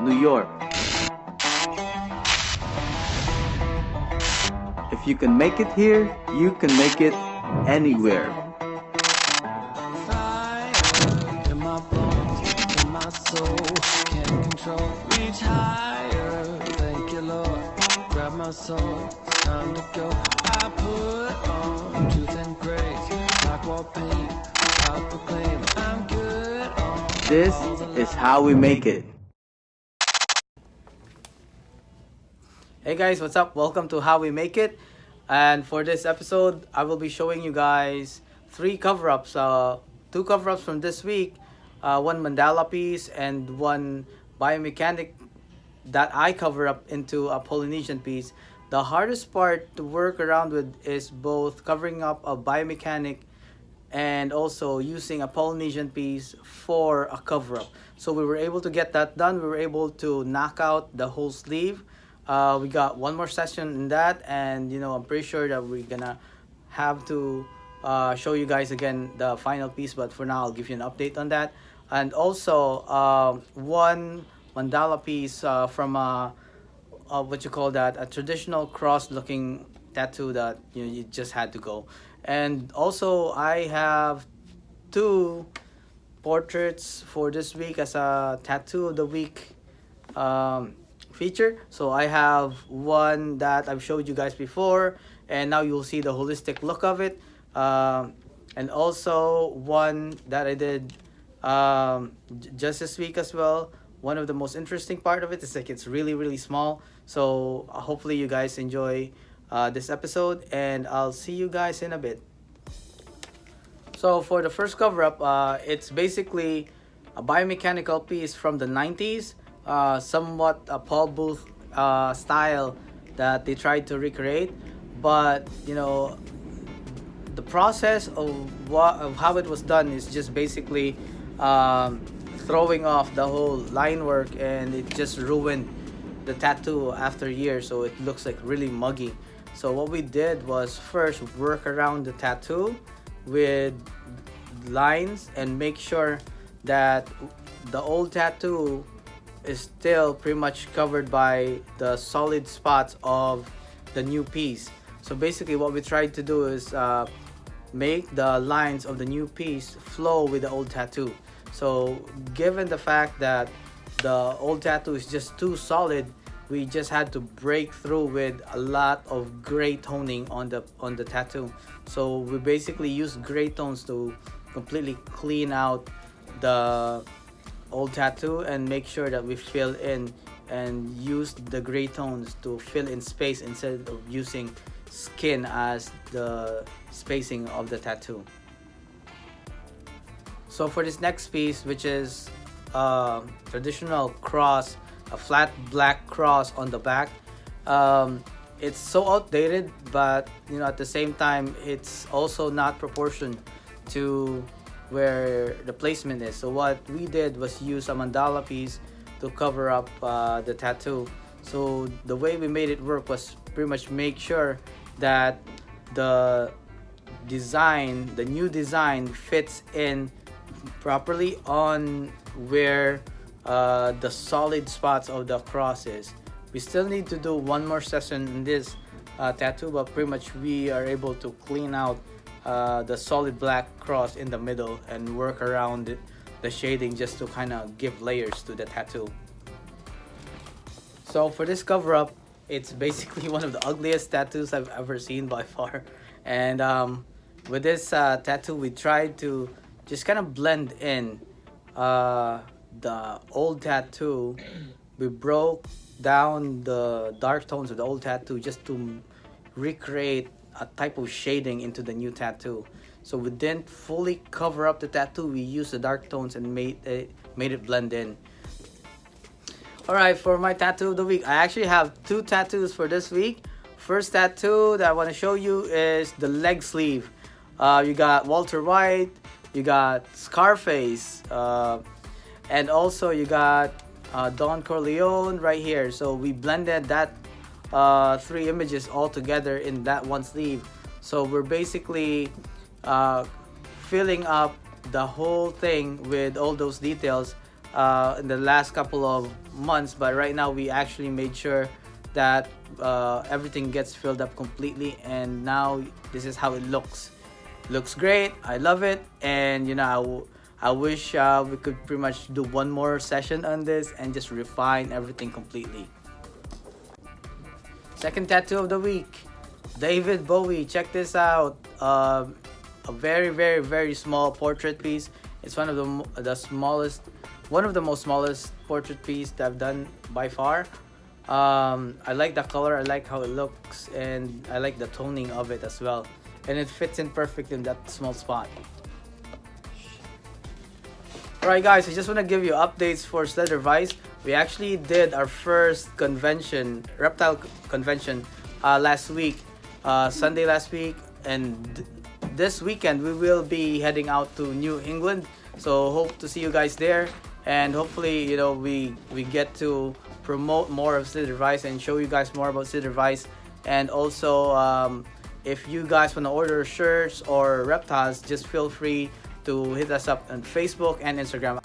New York. If you can make it here, you can make it anywhere. Fire in my bones, in my soul, can't control. Reach higher, thank you Lord. Grab my soul, it's time to go. I put on truth and grace, like wall paint, I proclaim I'm good on. This is how we make it. Hey guys, what's up? Welcome to How We Make It. And for this episode, I will be showing you guys three cover-ups. Two cover-ups from this week, one mandala piece and one biomechanic that I cover up into a Polynesian piece. The hardest part to work around with is both covering up a biomechanic and also using a Polynesian piece for a cover-up. So we were able to get that done. We were able to knock out the whole sleeve. We got one more session in that, and I'm pretty sure that we're gonna have to show you guys again the final piece. But for now, I'll give you an update on that. And also one mandala piece from what you call that, a traditional cross-looking tattoo that you just had to go. And also I have two portraits for this week as a tattoo of the week feature. So I have one that I've showed you guys before, and now you'll see the holistic look of it. And also one that I did just this week as well. One of the most interesting part of it is like it's really small. So hopefully you guys enjoy this episode, and I'll see you guys in a bit. So for the first cover up, it's basically a biomechanical piece from the 90s, somewhat a Paul Booth style that they tried to recreate. But the process of how it was done is just basically throwing off the whole line work, and it just ruined the tattoo after years, so it looks like really muggy. So what we did was first work around the tattoo with lines and make sure that the old tattoo is still pretty much covered by the solid spots of the new piece. So basically what we tried to do is make the lines of the new piece flow with the old tattoo. So given the fact that the old tattoo is just too solid, we just had to break through with a lot of gray toning on the tattoo. So we basically used gray tones to completely clean out the old tattoo and make sure that we fill in and use the gray tones to fill in space instead of using skin as the spacing of the tattoo. So for this next piece, which is traditional cross, a flat black cross on the back, it's so outdated, but at the same time it's also not proportioned to where the placement is. So what we did was use a mandala piece to cover up the tattoo. So the way we made it work was pretty much make sure that the new design fits in properly on where the solid spots of the cross is. We still need to do one more session in this tattoo, but pretty much we are able to clean out the solid black cross in the middle and work around it, the shading, just to kind of give layers to the tattoo. So for this cover up, it's basically one of the ugliest tattoos I've ever seen by far. And with this tattoo, we tried to just kind of blend in the old tattoo. We broke down the dark tones of the old tattoo just to recreate a type of shading into the new tattoo. So we didn't fully cover up the tattoo. We used the dark tones and made it blend in. Alright, for my tattoo of the week, I actually have two tattoos for this week. First tattoo that I want to show you is the leg sleeve. You got Walter White, you got Scarface, and also you got Don Corleone right here. So we blended that three images all together in that one sleeve. So we're basically filling up the whole thing with all those details in the last couple of months, but right now we actually made sure that everything gets filled up completely, and now this is how it looks great. I love it, and I wish we could pretty much do one more session on this and just refine everything completely. Second tattoo of the week, David Bowie. Check this out. A very, very, very small portrait piece. It's one of the smallest, one of the most smallest portrait piece that I've done by far. I like the color, I like how it looks, and I like the toning of it as well. And it fits in perfect in that small spot. Alright guys, I just want to give you updates for Slither Vice. We actually did our first convention, reptile convention, last week, Sunday last week, and this weekend we will be heading out to New England. So hope to see you guys there, and hopefully we get to promote more of Slither Vice and show you guys more about Slither Vice. And also if you guys want to order shirts or reptiles, just feel free to hit us up on Facebook and Instagram.